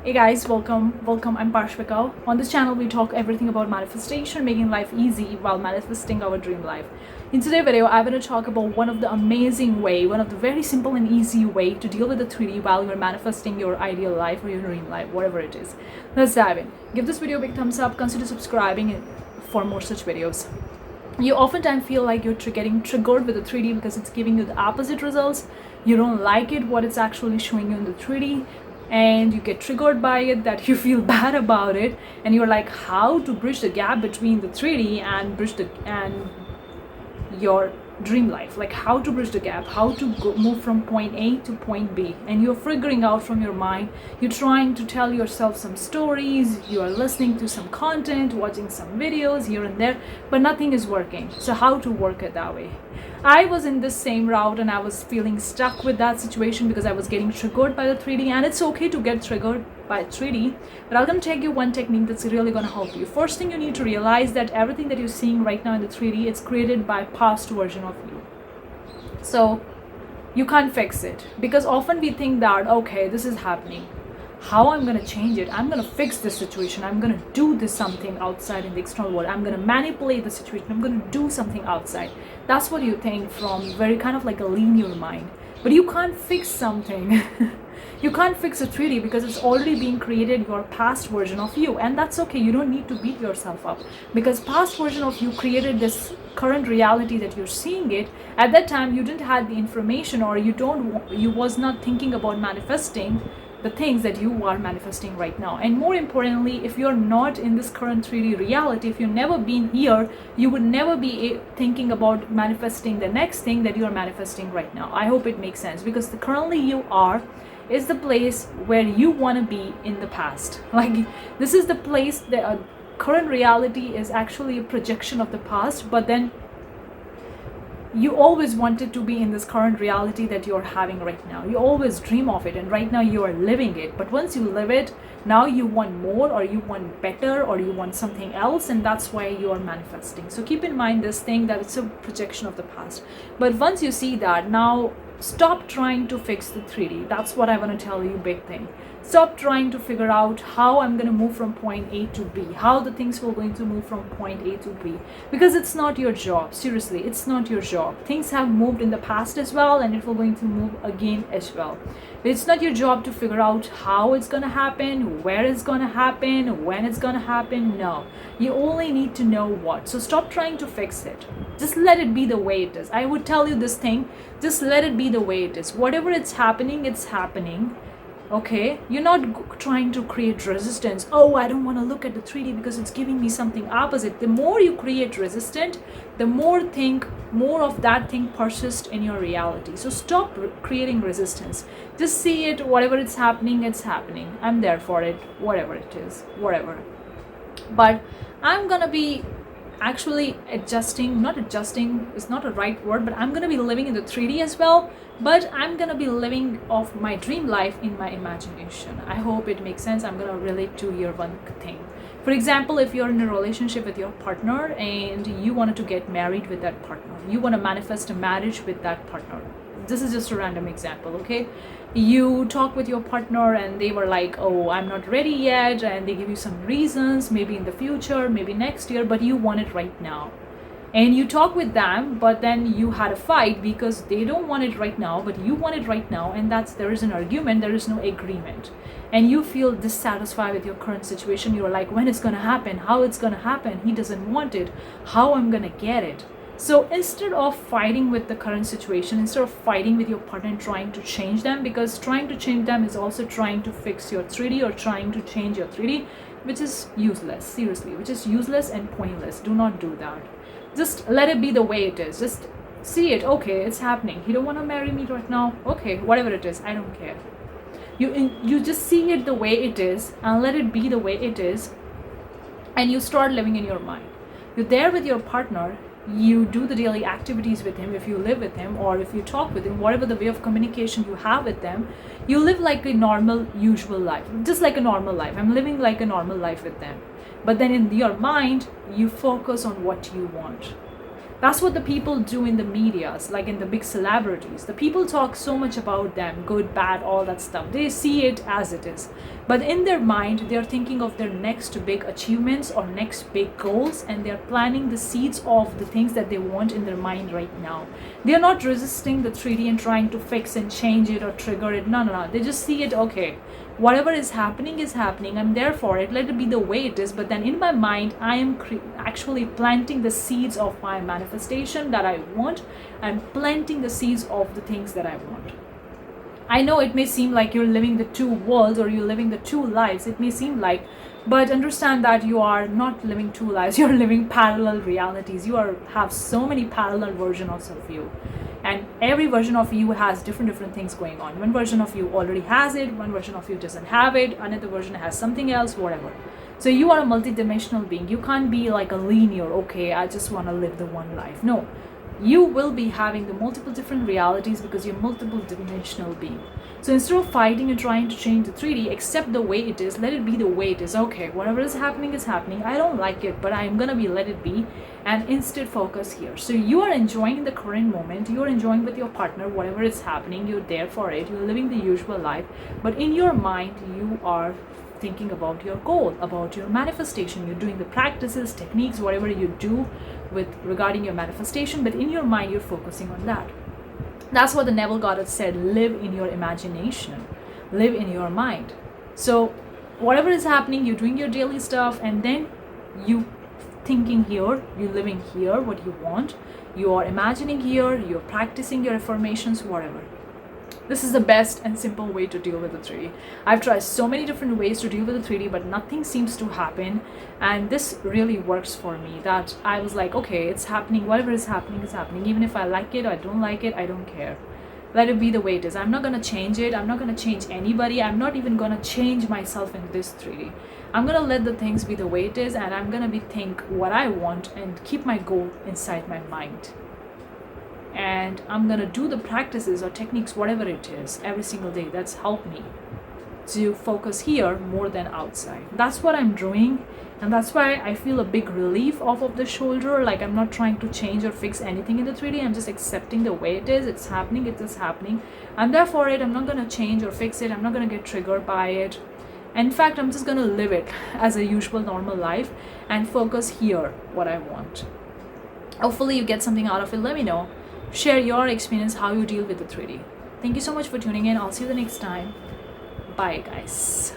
Hey guys, welcome. I'm Parshvika. On this channel, we talk everything about manifestation, making life easy while manifesting our dream life. In today's video, I'm going to talk about one of the one of the very simple and easy way to deal with the 3D while you're manifesting your ideal life or your dream life, whatever it is. Let's dive in. Give this video a big thumbs up. Consider subscribing for more such videos. You oftentimes feel like you're getting triggered with the 3D because it's giving you the opposite results. You don't like it, what it's actually showing you in the 3D, and you get triggered by it, that you feel bad about it, and you're like, how to bridge the gap between the 3D and your dream life, like how to bridge the gap, how to move from point A to point B, and you're figuring out from your mind. You're trying to tell yourself some stories, you are listening to some content, watching some videos here and there, but nothing is working. So how to work it that way? I was in this same route and I was feeling stuck with that situation because I was getting triggered by the 3D, and it's okay to get triggered by 3D, but I'm going to take you one technique that's really going to help you. First thing, you need to realize that everything that you're seeing right now in the 3D, it's created by past version of you. So you can't fix it, because often we think that, okay, this is happening, how I'm going to change it, I'm going to fix this situation, I'm going to do this something outside in the external world, I'm going to manipulate the situation, I'm going to do something outside. That's what you think from very kind of like a linear mind. But you can't fix something. You can't fix a 3D because it's already being created, your past version of you, and that's okay. You don't need to beat yourself up, because past version of you created this current reality that you're seeing it. At that time you didn't have the information, or you was not thinking about manifesting the things that you are manifesting right now. And more importantly, if you're not in this current 3D reality, if you've never been here, you would never be thinking about manifesting the next thing that you are manifesting right now. I hope it makes sense, because the currently you are is the place where you want to be in the past. Like, this is the place that current reality is actually a projection of the past, but then you always wanted to be in this current reality that you're having right now. You always dream of it, and right now you are living it. But once you live it, now you want more, or you want better, or you want something else, and that's why you are manifesting. So keep in mind this thing, that it's a projection of the past. But once you see that, now stop trying to fix the 3D. That's what I want to tell you, big thing. Stop trying to figure out how I'm going to move from point A to B, how the things will going to move from point A to B, because it's not your job. Seriously, it's not your job. Things have moved in the past as well, and it will going to move again as well. But it's not your job to figure out how it's going to happen, where it's going to happen, when it's going to happen. No, you only need to know what. So stop trying to fix it. Just let it be the way it is. I would tell you this thing, just let it be the way it is. Whatever it's happening. Okay, you're not trying to create resistance. Oh, I don't want to look at the 3D because it's giving me something opposite. The more you create resistance, the more of that thing persists in your reality. So stop creating resistance. Just see it. Whatever it's happening, it's happening. I'm there for it, whatever it is, whatever. But I'm gonna be actually not adjusting is not a right word, but I'm going to be living in the 3D as well, but I'm going to be living off my dream life in my imagination. I hope it makes sense. I'm going to relate to your one thing. For example, if you're in a relationship with your partner and you wanted to get married with that partner, you want to manifest a marriage with that partner. This is just a random example, okay? You talk with your partner and they were like, oh, I'm not ready yet, and they give you some reasons, maybe in the future, maybe next year, but you want it right now. And you talk with them, but then you had a fight because they don't want it right now, but you want it right now, and there is an argument, there is no agreement. And you feel dissatisfied with your current situation. You're like, when it's gonna happen, how it's gonna happen, he doesn't want it, how I'm gonna get it. So instead of fighting with the current situation, instead of fighting with your partner and trying to change them, because trying to change them is also trying to fix your 3D or trying to change your 3D, which is useless, seriously, which is useless and pointless. Do not do that. Just let it be the way it is. Just see it. Okay, it's happening. He don't want to marry me right now. Okay, whatever it is, I don't care. You just see it the way it is and let it be the way it is, and you start living in your mind. You're there with your partner. You do the daily activities with him if you live with him, or if you talk with him, whatever the way of communication you have with them, you live like a normal, usual life, just like a normal life. I'm living like a normal life with them. But then in your mind, you focus on what you want. That's what the people do in the medias, like in the big celebrities. The people talk so much about them, good, bad, all that stuff. They see it as it is. But in their mind, they're thinking of their next big achievements or next big goals, and they're planting the seeds of the things that they want in their mind right now. They're not resisting the 3D and trying to fix and change it or trigger it. No, no, no. They just see it, okay, whatever is happening, I'm there for it, let it be the way it is. But then in my mind, I am actually planting the seeds of my manifestation that I want. I'm planting the seeds of the things that I want. I know it may seem like you're living the two worlds or you're living the two lives. It may seem like, but understand that you are not living two lives. You're living parallel realities. You have so many parallel versions of you. And every version of you has different things going on. One version of you already has it, one version of you doesn't have it, another version has something else, whatever. So you are a multidimensional being. You can't be like a linear, okay, I just want to live the one life. No, you will be having the multiple different realities because you're multiple dimensional being. So instead of fighting and trying to change the 3D, accept the way it is, let it be the way it is. Okay, whatever is happening is happening. I don't like it, but I'm gonna let it be, and instead focus here. So you are enjoying the current moment, you're enjoying with your partner, whatever is happening, you're there for it, you're living the usual life, but in your mind, you are thinking about your goal, about your manifestation. You're doing the practices, techniques, whatever you do with regarding your manifestation, but in your mind, you're focusing on that. That's what the Neville Goddard said, live in your imagination, live in your mind. So whatever is happening, you're doing your daily stuff, and then you thinking here, you're living here, what you want, you are imagining here, you're practicing your affirmations, whatever. This is the best and simple way to deal with the 3D. I've tried so many different ways to deal with the 3D, but nothing seems to happen. And this really works for me, that I was like, okay, it's happening. Whatever is happening is happening. Even if I like it or I don't like it, I don't care. Let it be the way it is. I'm not going to change it. I'm not going to change anybody. I'm not even going to change myself in this 3D. I'm going to let the things be the way it is, and I'm going to think what I want and keep my goal inside my mind. And I'm gonna do the practices or techniques, whatever it is, every single day. That's helped me to focus here more than outside. That's what I'm doing, and that's why I feel a big relief off of the shoulder. Like, I'm not trying to change or fix anything in the 3D. I'm just accepting the way it is. It's happening, it is happening. I'm there for it. I'm not gonna change or fix it. I'm not gonna get triggered by it. In fact, I'm just gonna live it as a usual normal life and focus here what I want. Hopefully you get something out of it. Let me know. Share your experience, how you deal with the 3D. Thank you so much for tuning in. I'll see you the next time. Bye, guys.